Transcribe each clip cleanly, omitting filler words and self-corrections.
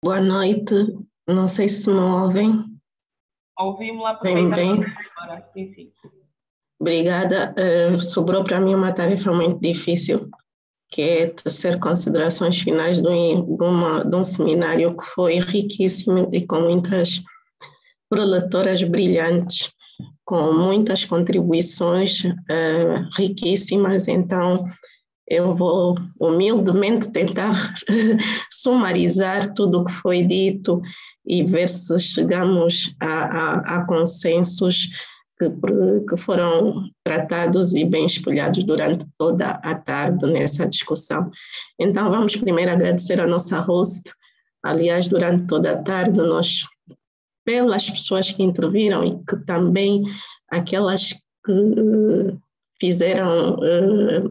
Boa noite, não sei se me ouvem. Ouvimos-la Bem, perfeitamente agora, sim, sim. obrigada. Sobrou para mim uma tarefa muito difícil, que é tecer considerações finais de um seminário que foi riquíssimo e com muitas prelatoras brilhantes, com muitas contribuições riquíssimas. Então, eu vou humildemente tentar sumarizar tudo o que foi dito e ver se chegamos a consensos que foram tratados e bem espelhados durante toda a tarde nessa discussão. Então, vamos primeiro agradecer a nossa host. Aliás, durante toda a tarde, nós, pelas pessoas que interviram e que também aquelas que fizeram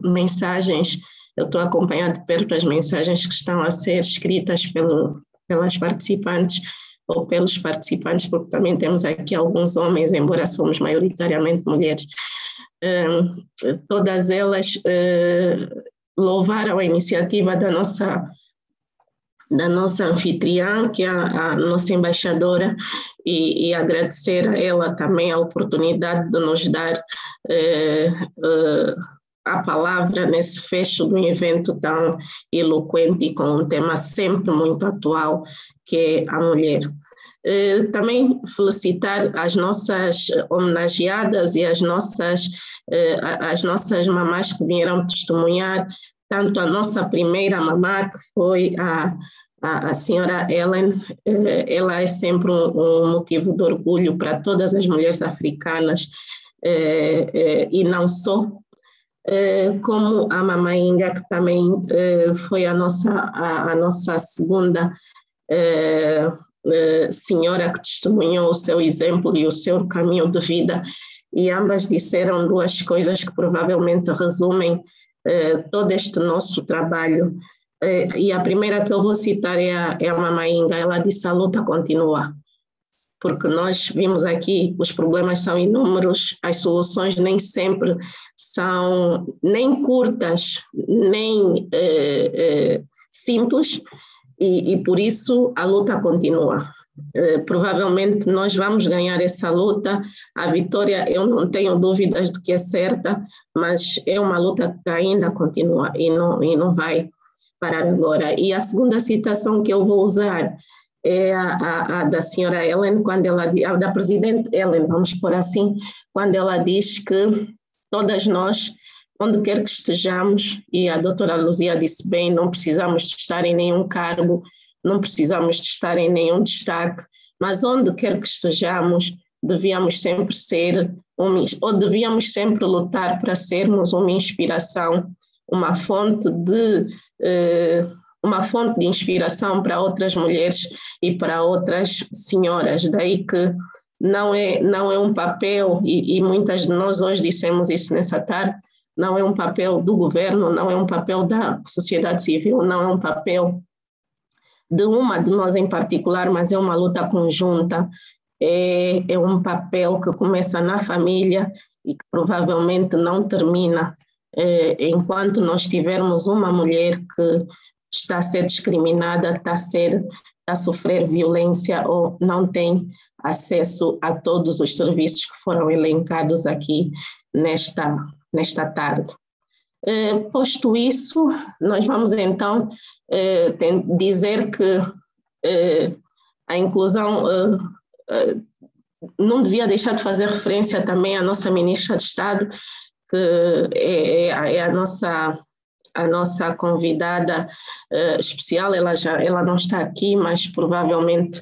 mensagens. Eu estou acompanhando de perto as mensagens que estão a ser escritas pelas participantes ou pelos participantes, porque também temos aqui alguns homens, embora somos maioritariamente mulheres. Todas elas louvaram a iniciativa da nossa anfitriã, que é a nossa embaixadora, e agradecer a ela também a oportunidade de nos dar a palavra nesse fecho de um evento tão eloquente e com um tema sempre muito atual, que é a mulher. Também felicitar as nossas homenageadas e as nossas mamás que vieram testemunhar, tanto a nossa primeira mamá, que foi a senhora Ellen. Ela é sempre um motivo de orgulho para todas as mulheres africanas, e não só, como a mamãe Inga, que também foi a nossa segunda senhora que testemunhou o seu exemplo e o seu caminho de vida, e ambas disseram duas coisas que provavelmente resumem todo este nosso trabalho. E a primeira que eu vou citar é a mamãe Inga. Ela disse: a luta continua, porque nós vimos aqui, os problemas são inúmeros, as soluções nem sempre são nem curtas, nem simples, e por isso a luta continua. Provavelmente nós vamos ganhar essa luta. A vitória, eu não tenho dúvidas de que é certa, mas é uma luta que ainda continua e não vai parar agora. E a segunda citação que eu vou usar é a da senhora Ellen, quando ela, da presidente Ellen, vamos por assim, quando ela diz que todas nós, onde quer que estejamos, e a doutora Luzia disse bem, não precisamos de estar em nenhum cargo, não precisamos de estar em nenhum destaque, mas onde quer que estejamos, devíamos sempre ser, ou devíamos sempre lutar para sermos uma inspiração, uma fonte de inspiração para outras mulheres e para outras senhoras. Daí que não é um papel, e muitas de nós hoje dissemos isso nessa tarde, não é um papel do governo, não é um papel da sociedade civil, não é um papel de uma de nós em particular, mas é uma luta conjunta, é um papel que começa na família e que provavelmente não termina enquanto nós tivermos uma mulher que está a ser discriminada, está a sofrer violência ou não tem acesso a todos os serviços que foram elencados aqui nesta tarde. Posto isso, nós vamos então dizer que a inclusão não devia deixar de fazer referência também à nossa ministra de Estado, que é a nossa convidada especial. Ela não está aqui, mas provavelmente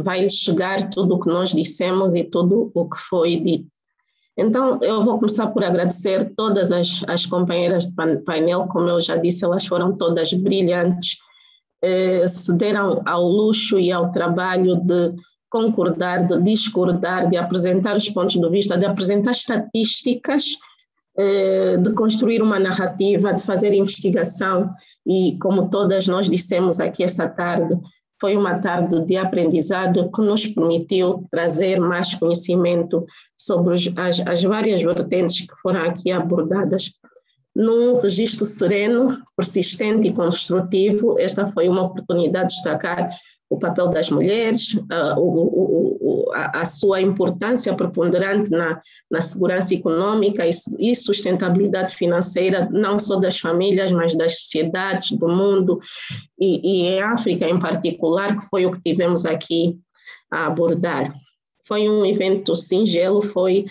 vai chegar tudo o que nós dissemos e tudo o que foi dito. Então, eu vou começar por agradecer todas as companheiras de painel. Como eu já disse, elas foram todas brilhantes, se deram ao luxo e ao trabalho de concordar, de discordar, de apresentar os pontos de vista, de apresentar estatísticas, de construir uma narrativa, de fazer investigação. E como todas nós dissemos aqui essa tarde, foi uma tarde de aprendizado que nos permitiu trazer mais conhecimento sobre as várias vertentes que foram aqui abordadas. Num registro sereno, persistente e construtivo, esta foi uma oportunidade de destacar o papel das mulheres, a sua importância preponderante na segurança econômica e sustentabilidade financeira, não só das famílias, mas das sociedades, do mundo, e em África em particular, que foi o que tivemos aqui a abordar. Foi um evento singelo, foi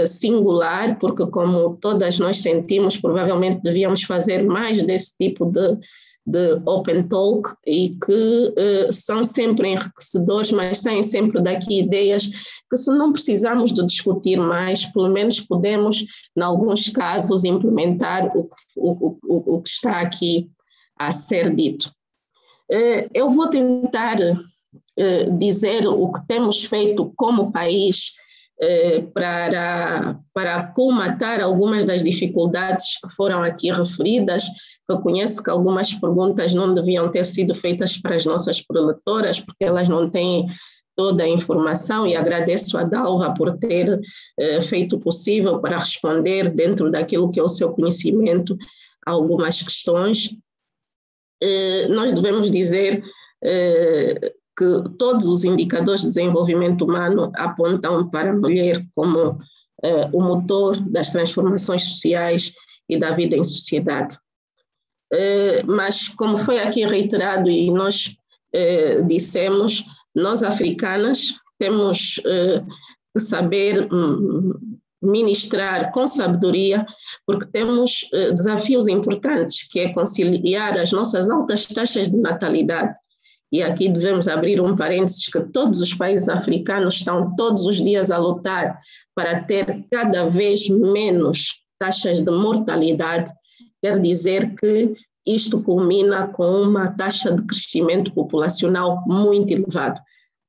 singular, porque como todas nós sentimos, provavelmente devíamos fazer mais desse tipo de open talk e que são sempre enriquecedores, mas saem sempre daqui ideias que, se não precisamos de discutir mais, pelo menos podemos, em alguns casos, implementar o que está aqui a ser dito. Eu vou tentar dizer o que temos feito como país para colmatar algumas das dificuldades que foram aqui referidas. Eu conheço que algumas perguntas não deviam ter sido feitas para as nossas preletoras, porque elas não têm toda a informação, e agradeço a Dalva por ter feito o possível para responder, dentro daquilo que é o seu conhecimento, a algumas questões. Nós devemos dizer que todos os indicadores de desenvolvimento humano apontam para a mulher como o motor das transformações sociais e da vida em sociedade. Mas, como foi aqui reiterado e nós dissemos, nós africanas temos que saber ministrar com sabedoria, porque temos desafios importantes, que é conciliar as nossas altas taxas de natalidade. E aqui devemos abrir um parênteses, que todos os países africanos estão todos os dias a lutar para ter cada vez menos taxas de mortalidade. Quer dizer que isto culmina com uma taxa de crescimento populacional muito elevada.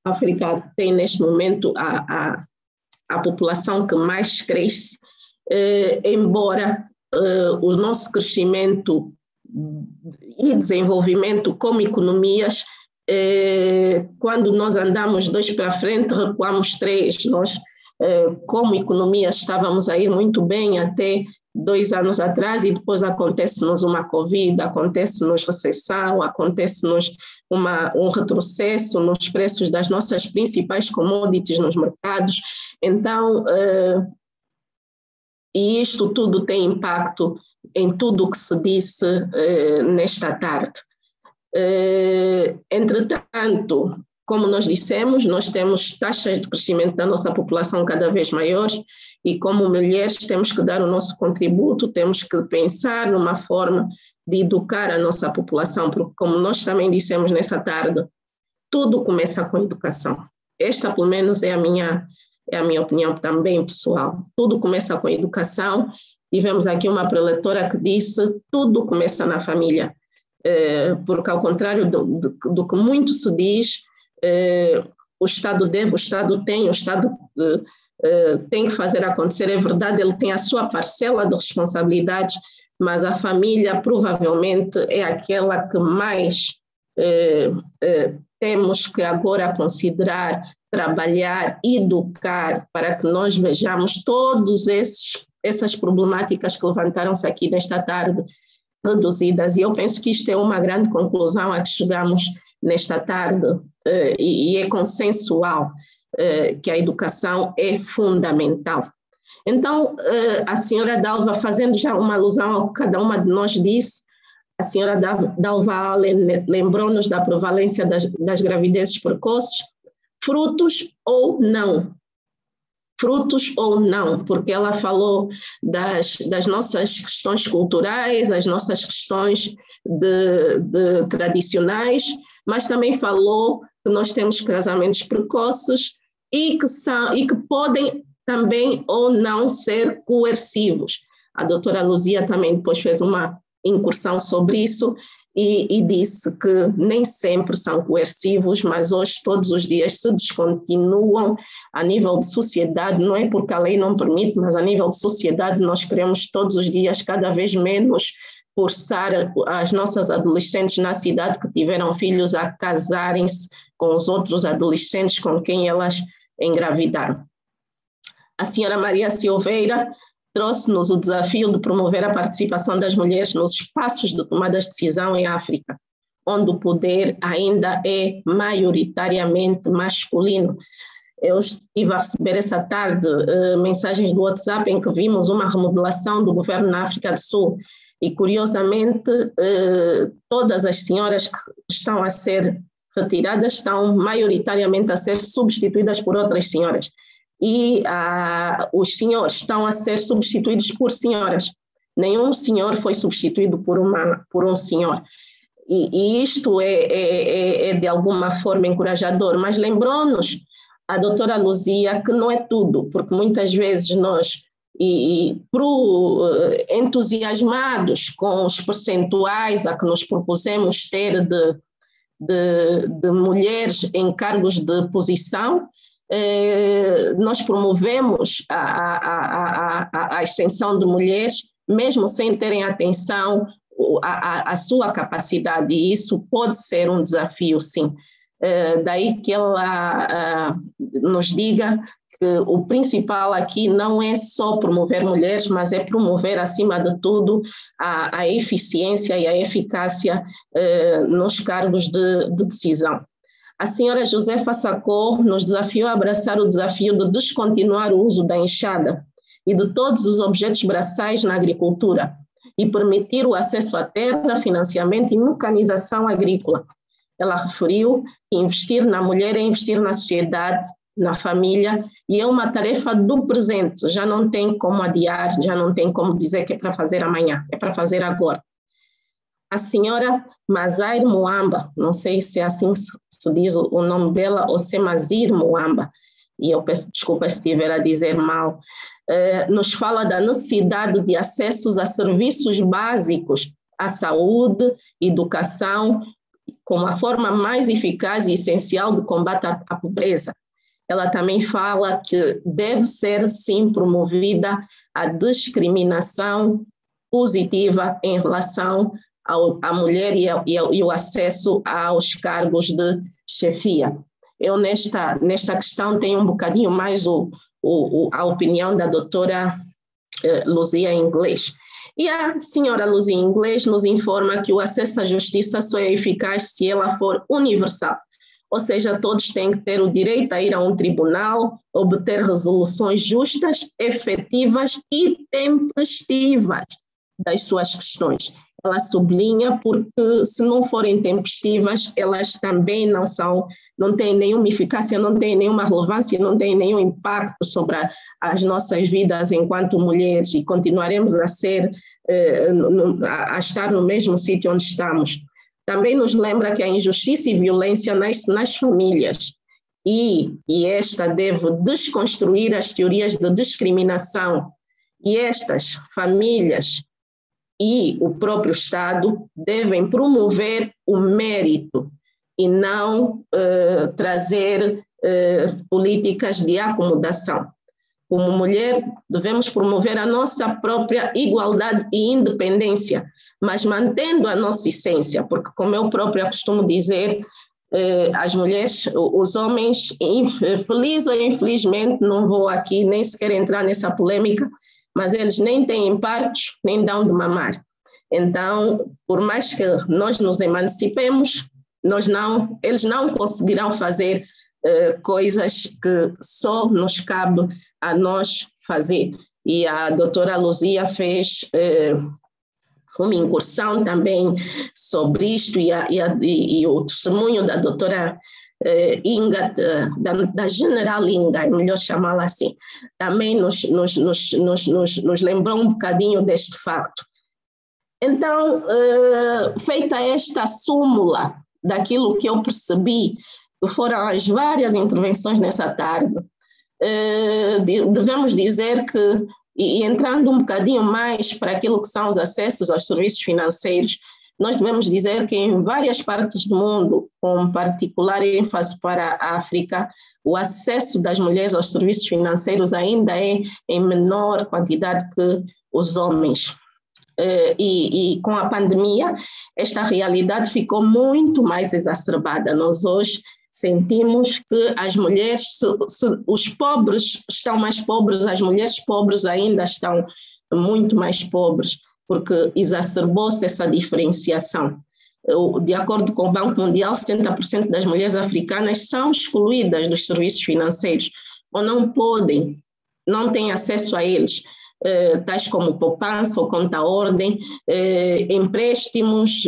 A África tem neste momento a população que mais cresce, embora o nosso crescimento e desenvolvimento como economias, quando nós andamos 2 para frente, recuamos 3. Nós, como economia, estávamos a ir muito bem até 2 anos atrás, e depois acontece-nos uma Covid, acontece-nos recessão, acontece-nos um retrocesso nos preços das nossas principais commodities nos mercados. Então, e isto tudo tem impacto em tudo o que se disse nesta tarde. Entretanto, como nós dissemos, nós temos taxas de crescimento da nossa população cada vez maiores, e como mulheres temos que dar o nosso contributo, temos que pensar numa forma de educar a nossa população, porque, como nós também dissemos nessa tarde, tudo começa com educação. Esta, pelo menos, é a minha opinião também pessoal. Tudo começa com educação. Tivemos aqui uma preletora que disse: tudo começa na família. Porque, ao contrário do que muito se diz, o Estado deve, o Estado tem, o Estado tem que fazer acontecer. É verdade, ele tem a sua parcela de responsabilidades, mas a família provavelmente é aquela que mais temos que agora considerar, trabalhar, educar, para que nós vejamos todas essas problemáticas que levantaram-se aqui nesta tarde reduzidas. E eu penso que isto é uma grande conclusão a que chegamos nesta tarde, e é consensual, que a educação é fundamental. Então, a senhora Dalva, fazendo já uma alusão ao que cada uma de nós disse, a senhora Dalva Allen lembrou-nos da prevalência das gravidezes precoces, frutos ou não, porque ela falou das nossas questões culturais, as nossas questões de tradicionais, mas também falou que nós temos casamentos precoces e que podem também ou não ser coercivos. A doutora Luzia também depois fez uma incursão sobre isso e disse que nem sempre são coercivos, mas hoje, todos os dias, se descontinuam a nível de sociedade. Não é porque a lei não permite, mas a nível de sociedade nós queremos todos os dias cada vez menos forçar as nossas adolescentes na cidade que tiveram filhos a casarem-se com os outros adolescentes com quem elas engravidaram. A senhora Maria Silveira trouxe-nos o desafio de promover a participação das mulheres nos espaços de tomada de decisão em África. onde o poder ainda é maioritariamente masculino. Eu estive a receber essa tarde mensagens do WhatsApp em que vimos uma remodelação do governo na África do Sul e, curiosamente, todas as senhoras que estão a ser retiradas estão maioritariamente a ser substituídas por outras senhoras. E os senhores estão a ser substituídos por senhoras. Nenhum senhor foi substituído por um senhor. E isto é de alguma forma encorajador, mas lembrou-nos a doutora Luzia que não é tudo, porque muitas vezes nós, entusiasmados com os percentuais a que nos propusemos ter de mulheres em cargos de posição, nós promovemos a ascensão de mulheres, mesmo sem terem atenção à sua capacidade, e isso pode ser um desafio, sim. Daí que ela nos diga que o principal aqui não é só promover mulheres, mas é promover, acima de tudo, a eficiência e a eficácia nos cargos de decisão. A senhora Josefa Sacor nos desafiou a abraçar o desafio de descontinuar o uso da enxada e de todos os objetos braçais na agricultura e permitir o acesso à terra, financiamento e mecanização agrícola. Ela referiu que investir na mulher é investir na sociedade, na família, e é uma tarefa do presente, já não tem como adiar, já não tem como dizer que é para fazer amanhã, é para fazer agora. A senhora Mazair Muamba, não sei se é assim se diz o nome dela, ou se é Mazir Muamba, e eu peço desculpa se estiver a dizer mal, nos fala da necessidade de acessos a serviços básicos, à saúde, educação, como a forma mais eficaz e essencial de combate à pobreza. Ela também fala que deve ser, sim, promovida a discriminação positiva em relação à mulher e o acesso aos cargos de chefia. Eu, nesta questão, tenho um bocadinho mais a opinião da doutora Luzia Inglês. E a senhora Luzia Inglês nos informa que o acesso à justiça só é eficaz se ela for universal, ou seja, todos têm que ter o direito a ir a um tribunal, obter resoluções justas, efetivas e tempestivas das suas questões. Ela sublinha porque, se não forem tempestivas, elas também não têm nenhuma eficácia, não têm nenhuma relevância, não têm nenhum impacto sobre as nossas vidas enquanto mulheres, e continuaremos a estar no mesmo sítio onde estamos. Também nos lembra que a injustiça e violência nasce nas famílias e esta deve desconstruir as teorias de discriminação, e estas famílias e o próprio Estado devem promover o mérito e não trazer políticas de acomodação. Como mulher, devemos promover a nossa própria igualdade e independência, mas mantendo a nossa essência, porque, como eu própria costumo dizer, as mulheres, os homens, feliz ou infelizmente, não vou aqui nem sequer entrar nessa polêmica, mas eles nem têm partos, nem dão de mamar. Então, por mais que nós nos emancipemos, eles não conseguirão fazer coisas que só nos cabe a nós fazer. E a doutora Luzia fez uma incursão também sobre isto, e o testemunho da doutora Inga, da General Inga, é melhor chamá-la assim, também nos lembrou um bocadinho deste facto. Então, feita esta súmula daquilo que eu percebi, que foram as várias intervenções nessa tarde, devemos dizer que, e entrando um bocadinho mais para aquilo que são os acessos aos serviços financeiros, nós devemos dizer que em várias partes do mundo, com particular ênfase para a África, o acesso das mulheres aos serviços financeiros ainda é em menor quantidade que os homens. E com a pandemia, esta realidade ficou muito mais exacerbada. Nós hoje sentimos que as mulheres, os pobres estão mais pobres, as mulheres pobres ainda estão muito mais pobres, porque exacerbou-se essa diferenciação. De acordo com o Banco Mundial, 70% das mulheres africanas são excluídas dos serviços financeiros, ou não podem, não têm acesso a eles, tais como poupança ou conta-ordem, empréstimos,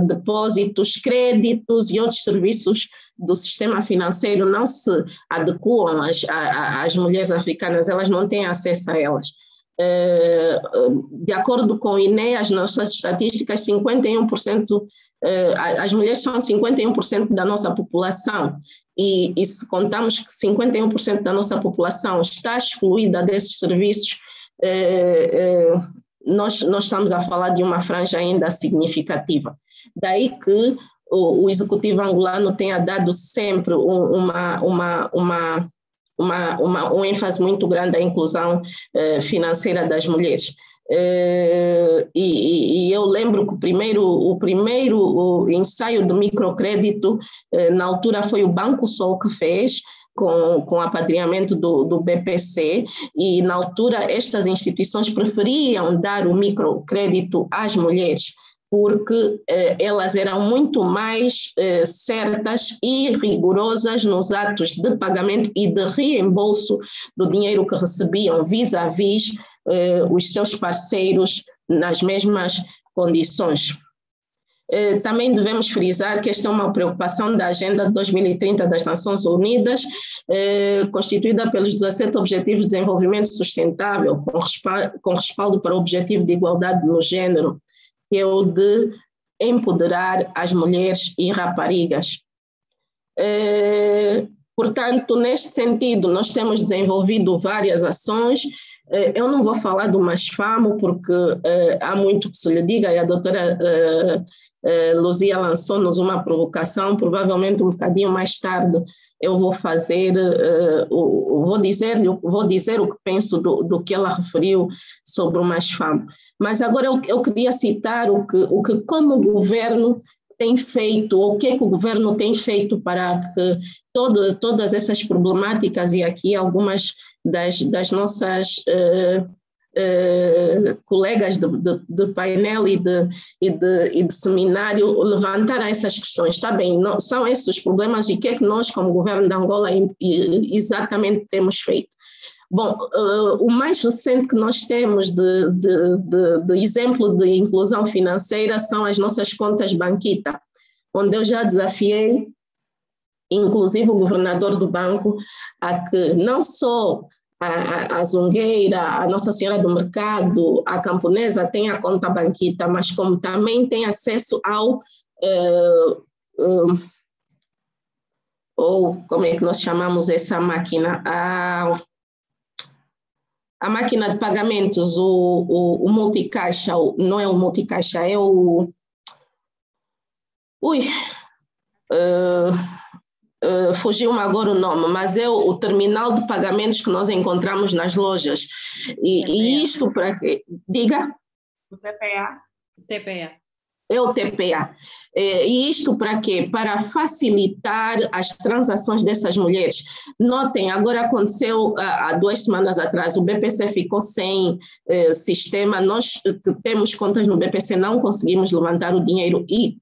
depósitos, créditos e outros serviços do sistema financeiro não se adequam às mulheres africanas, elas não têm acesso a elas. De acordo com o INE, as nossas estatísticas, 51%, as mulheres são 51% da nossa população, e se contamos que 51% da nossa população está excluída desses serviços, nós estamos a falar de uma franja ainda significativa. Daí que o Executivo angolano tenha dado sempre um ênfase muito grande à inclusão financeira das mulheres. E eu lembro que o primeiro ensaio de microcrédito, na altura, foi o Banco Sol que fez, com o apadrinhamento do BPC, e na altura estas instituições preferiam dar o microcrédito às mulheres, porque elas eram muito mais certas e rigorosas nos atos de pagamento e de reembolso do dinheiro que recebiam vis-à-vis os seus parceiros nas mesmas condições. Também devemos frisar que esta é uma preocupação da Agenda 2030 das Nações Unidas, constituída pelos 17 Objetivos de Desenvolvimento Sustentável, com respaldo para o Objetivo de Igualdade no Gênero, que é o de empoderar as mulheres e raparigas. Portanto, neste sentido, nós temos desenvolvido várias ações. Eu não vou falar do Masfamo, porque há muito que se lhe diga, e a doutora Luzia lançou-nos uma provocação, provavelmente um bocadinho mais tarde eu vou vou dizer o que penso do que ela referiu sobre o Masfamo. Mas agora eu queria citar o que como o governo tem feito, ou o que é que o governo tem feito para que todas essas problemáticas, e aqui algumas das nossas colegas de painel e de seminário levantaram essas questões. Está bem, não, são esses os problemas, e o que é que nós, como governo de Angola, exatamente temos feito? Bom, o mais recente que nós temos de exemplo de inclusão financeira são as nossas contas Banquita, onde eu já desafiei, inclusive o governador do banco, a que não só a Zungueira, a Nossa Senhora do Mercado, a Camponesa tenha a conta Banquita, mas como também tem acesso ou como é que nós chamamos essa máquina? A máquina de pagamentos, o multicaixa, não é o multicaixa, é o... fugiu-me agora o nome, mas é o terminal de pagamentos que nós encontramos nas lojas. E isto para quê? Diga. O TPA. TPA. É o TPA. E isto para quê? Para facilitar as transações dessas mulheres. Notem, agora aconteceu há 2 semanas atrás, o BPC ficou sem sistema, nós que temos contas no BPC não conseguimos levantar o dinheiro, e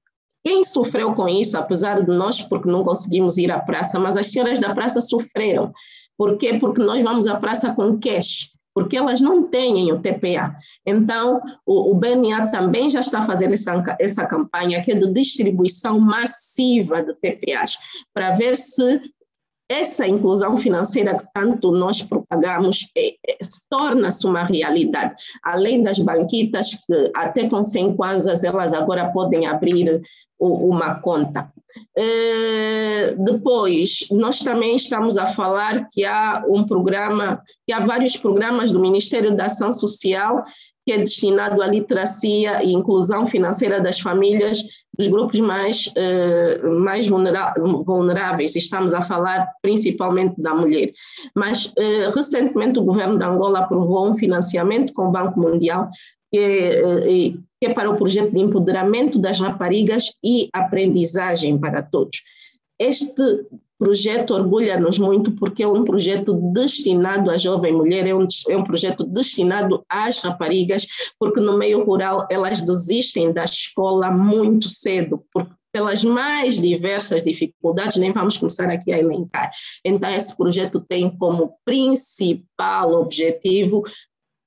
quem sofreu com isso, apesar de nós, porque não conseguimos ir à praça, mas as senhoras da praça sofreram. Por quê? Porque nós vamos à praça com cash, porque elas não têm o TPA. Então, o BNA também já está a fazer essa campanha, que é de distribuição massiva de TPAs, para ver se essa inclusão financeira que tanto nós propagamos torna-se uma realidade. Além das banquitas, que até com 100 kwanzas elas agora podem abrir uma conta. Depois, nós também estamos a falar que há vários programas do Ministério da Ação Social que é destinado à literacia e inclusão financeira das famílias dos grupos mais vulneráveis. Estamos a falar principalmente da mulher. Mas, recentemente, o governo de Angola aprovou um financiamento com o Banco Mundial que é para o projeto de empoderamento das raparigas e aprendizagem para todos. Este projeto orgulha-nos muito porque é um projeto destinado à jovem mulher, é um projeto destinado às raparigas, porque no meio rural elas desistem da escola muito cedo, pelas mais diversas dificuldades, nem vamos começar aqui a elencar. Então, esse projeto tem como principal objetivo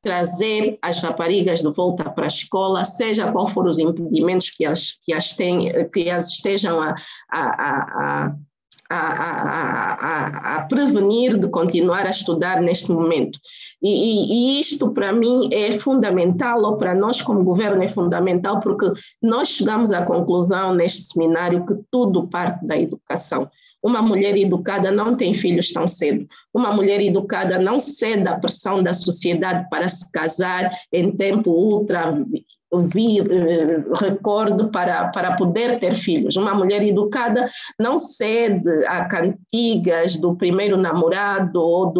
trazer as raparigas de volta para a escola, seja qual for os impedimentos que as estejam a prevenir de continuar a estudar neste momento. E isto, para mim, é fundamental, ou para nós como governo é fundamental, porque nós chegamos à conclusão neste seminário que tudo parte da educação. Uma mulher educada não tem filhos tão cedo. Uma mulher educada não cede à pressão da sociedade para se casar em tempo ultra recorde para poder ter filhos. Uma mulher educada não cede a cantigas do primeiro namorado ou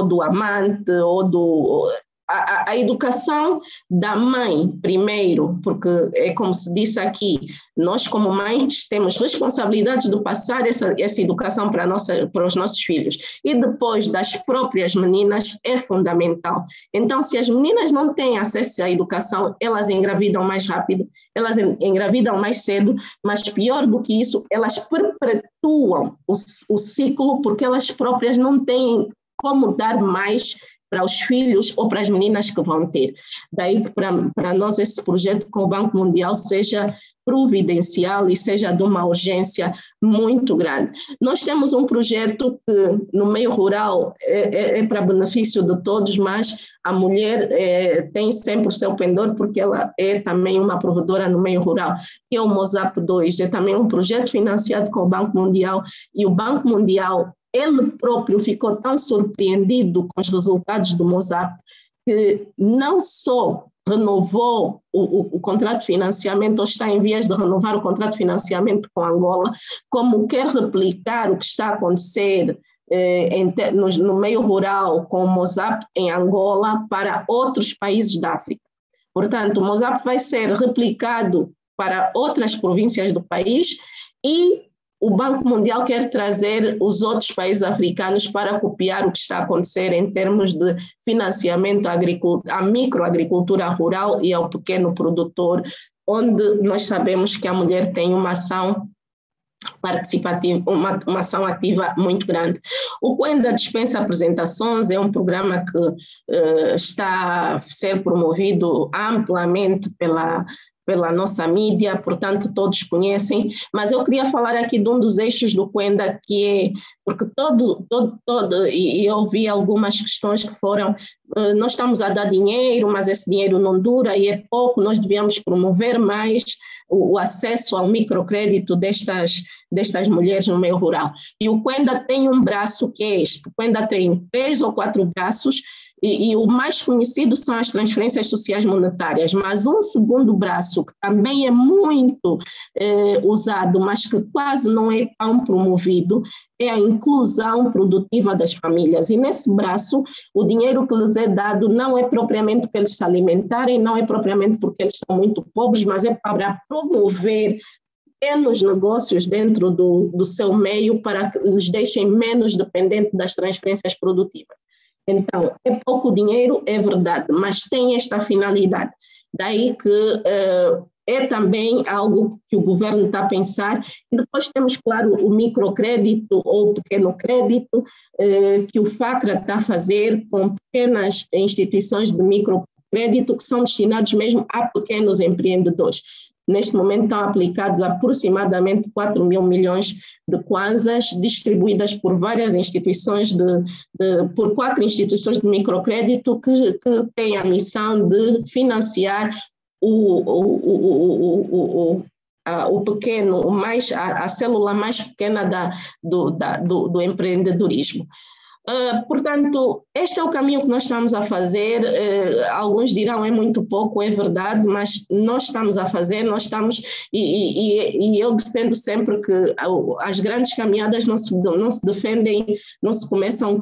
do amante ou do... A educação da mãe, primeiro, porque é como se disse aqui, nós como mães temos responsabilidades de passar essa educação para os nossos filhos. E depois das próprias meninas é fundamental. Então, se as meninas não têm acesso à educação, elas engravidam mais rápido, elas engravidam mais cedo, mas pior do que isso, elas perpetuam o ciclo porque elas próprias não têm como dar mais para os filhos ou para as meninas que vão ter. Daí que para nós esse projeto com o Banco Mundial seja providencial e seja de uma urgência muito grande. Nós temos um projeto que no meio rural é para benefício de todos, mas a mulher tem sempre o seu pendor porque ela é também uma provedora no meio rural, que é o MOSAP 2, é também um projeto financiado com o Banco Mundial, e o Banco Mundial ele próprio ficou tão surpreendido com os resultados do MOSAP que não só renovou o contrato de financiamento, ou está em vias de renovar o contrato de financiamento com Angola, como quer replicar o que está a acontecer no meio rural com o MOSAP em Angola para outros países da África. Portanto, o MOSAP vai ser replicado para outras províncias do país e o Banco Mundial quer trazer os outros países africanos para copiar o que está a acontecer em termos de financiamento à microagricultura rural e ao pequeno produtor, onde nós sabemos que a mulher tem uma ação participativa, uma ação ativa muito grande. O Cuenda dispensa apresentações, é um programa que está a ser promovido amplamente pela nossa mídia, portanto todos conhecem, mas eu queria falar aqui de um dos eixos do Cuenda, que é, porque e eu vi algumas questões que foram, nós estamos a dar dinheiro, mas esse dinheiro não dura e é pouco, nós devíamos promover mais o acesso ao microcrédito destas mulheres no meio rural. E o Cuenda tem um braço que é este, o Cuenda tem 3 ou 4 braços, e o mais conhecido são as transferências sociais monetárias, mas um segundo braço que também é muito usado, mas que quase não é tão promovido, é a inclusão produtiva das famílias. E nesse braço, o dinheiro que lhes é dado não é propriamente para eles se alimentarem, não é propriamente porque eles são muito pobres, mas é para promover pequenos negócios dentro do seu meio para que lhes deixem menos dependentes das transferências produtivas. Então, é pouco dinheiro, é verdade, mas tem esta finalidade. Daí que é também algo que o governo está a pensar. E depois temos, claro, o microcrédito ou o pequeno crédito que o FACRA está a fazer com pequenas instituições de microcrédito que são destinados mesmo a pequenos empreendedores. Neste momento estão aplicados aproximadamente 4 mil milhões de kwanzas, distribuídas por várias instituições, por 4 instituições de microcrédito que têm a missão de financiar a célula mais pequena do empreendedorismo. Portanto, este é o caminho que nós estamos a fazer. Alguns dirão é muito pouco, é verdade, mas nós estamos a fazer, nós estamos, e eu defendo sempre que as grandes caminhadas não se defendem, não se começam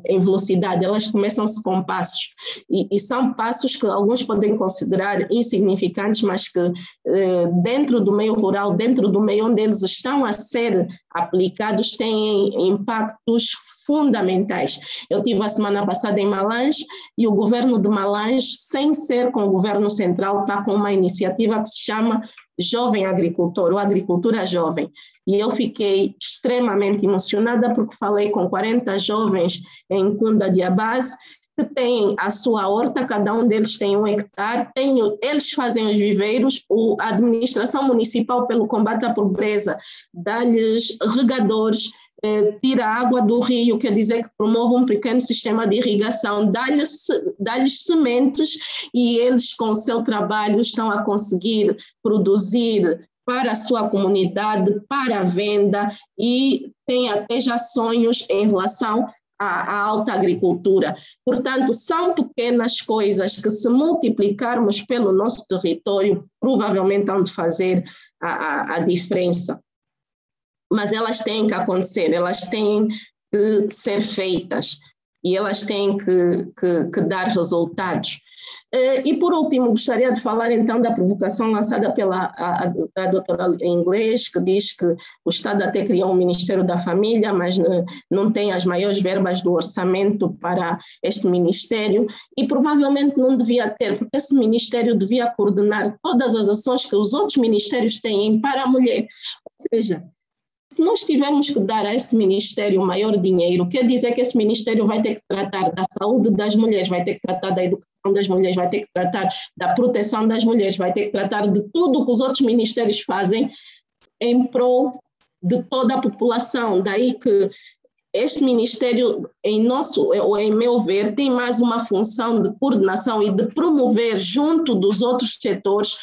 em velocidade, elas começam-se com passos, e são passos que alguns podem considerar insignificantes, mas que dentro do meio rural, dentro do meio onde eles estão a ser aplicados têm impactos fundamentais. Eu estive a semana passada em Malange e o governo de Malange, sem ser com o governo central, está com uma iniciativa que se chama Jovem Agricultor, ou Agricultura Jovem. E eu fiquei extremamente emocionada porque falei com 40 jovens em Cunda de Abás, que têm a sua horta, cada um deles tem 1 hectare, eles fazem os viveiros, a administração municipal, pelo combate à pobreza, dá-lhes regadores, tira a água do rio, quer dizer que promove um pequeno sistema de irrigação, dá-lhes sementes e eles, com o seu trabalho, estão a conseguir produzir para a sua comunidade, para a venda e têm até já sonhos em relação à alta agricultura. Portanto, são pequenas coisas que, se multiplicarmos pelo nosso território, provavelmente hão de fazer a diferença. Mas elas têm que acontecer, elas têm que ser feitas e elas têm que dar resultados. E, por último, gostaria de falar, então, da provocação lançada pela a doutora Inglês, que diz que o Estado até criou um Ministério da Família, mas não tem as maiores verbas do orçamento para este ministério, e provavelmente não devia ter, porque esse ministério devia coordenar todas as ações que os outros ministérios têm para a mulher. Ou seja, se nós tivermos que dar a esse ministério maior dinheiro, quer dizer que esse ministério vai ter que tratar da saúde das mulheres, vai ter que tratar da educação das mulheres, vai ter que tratar da proteção das mulheres, vai ter que tratar de tudo o que os outros ministérios fazem em prol de toda a população. Daí que este ministério, em meu ver, tem mais uma função de coordenação e de promover, junto dos outros setores,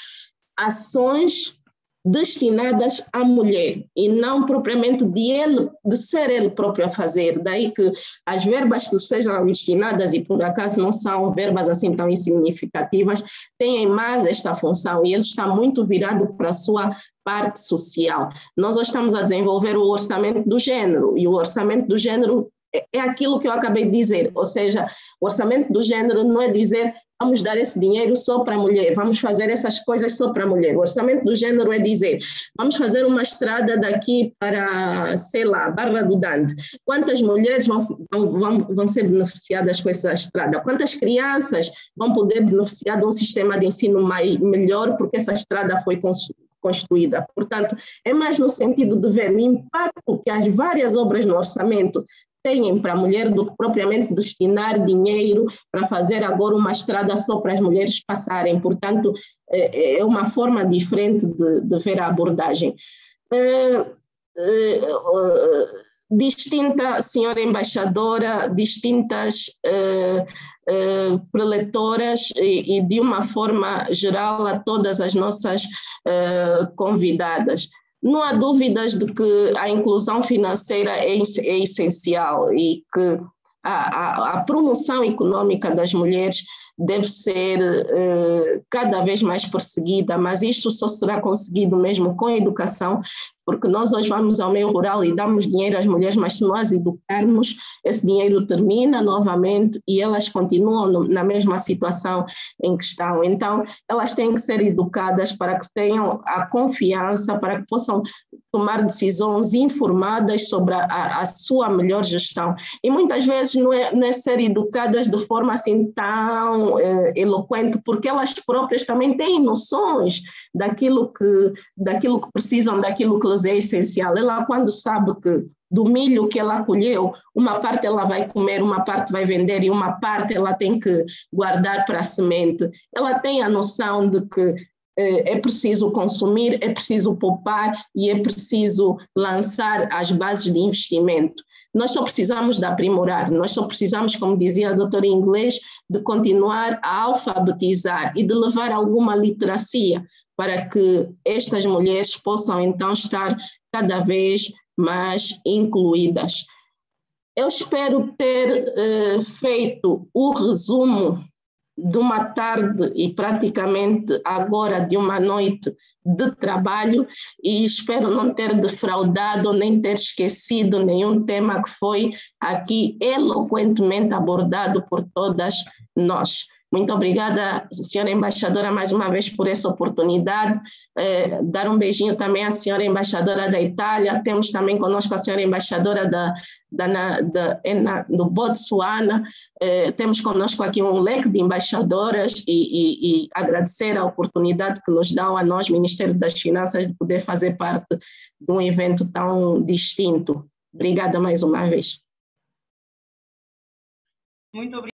ações destinadas à mulher e não propriamente de ser ele próprio a fazer. Daí que as verbas que sejam destinadas, e por acaso não são verbas assim tão insignificativas, têm mais esta função e ele está muito virado para a sua parte social. Nós hoje estamos a desenvolver o orçamento do género e o orçamento do género é aquilo que eu acabei de dizer, ou seja, o orçamento do género não é dizer vamos dar esse dinheiro só para a mulher, vamos fazer essas coisas só para a mulher. O orçamento do género é dizer vamos fazer uma estrada daqui para, sei lá, Barra do Dande. Quantas mulheres vão ser beneficiadas com essa estrada? Quantas crianças vão poder beneficiar de um sistema de ensino melhor porque essa estrada foi construída? Portanto, é mais no sentido de ver o impacto que as várias obras no orçamento têm para a mulher do que propriamente destinar dinheiro para fazer agora uma estrada só para as mulheres passarem. Portanto, é uma forma diferente de ver a abordagem. Distinta, senhora embaixadora, distintas preletoras e de uma forma geral a todas as nossas convidadas. Não há dúvidas de que a inclusão financeira é essencial e que a promoção econômica das mulheres deve ser cada vez mais perseguida, mas isto só será conseguido mesmo com a educação, porque nós hoje vamos ao meio rural e damos dinheiro às mulheres, mas se nós educarmos, esse dinheiro termina novamente e elas continuam na mesma situação em que estão. Então, elas têm que ser educadas para que tenham a confiança, para que possam tomar decisões informadas sobre a sua melhor gestão. E muitas vezes não é ser educadas de forma assim tão eloquente, porque elas próprias também têm noções daquilo que precisam, daquilo que lhes é essencial. Ela, quando sabe que do milho que ela colheu, uma parte ela vai comer, uma parte vai vender e uma parte ela tem que guardar para a semente, ela tem a noção de que é preciso consumir, é preciso poupar e é preciso lançar as bases de investimento. Nós só precisamos de aprimorar, nós só precisamos, como dizia a doutora Inglês, de continuar a alfabetizar e de levar alguma literacia para que estas mulheres possam então estar cada vez mais incluídas. Eu espero ter feito o resumo de uma tarde e praticamente agora de uma noite de trabalho e espero não ter defraudado nem ter esquecido nenhum tema que foi aqui eloquentemente abordado por todas nós. Muito obrigada, senhora embaixadora, mais uma vez por essa oportunidade. Dar um beijinho também à senhora embaixadora da Itália. Temos também conosco a senhora embaixadora do Botsuana. Temos conosco aqui um leque de embaixadoras e agradecer a oportunidade que nos dão a nós, Ministério das Finanças, de poder fazer parte de um evento tão distinto. Obrigada mais uma vez. Muito obrigada.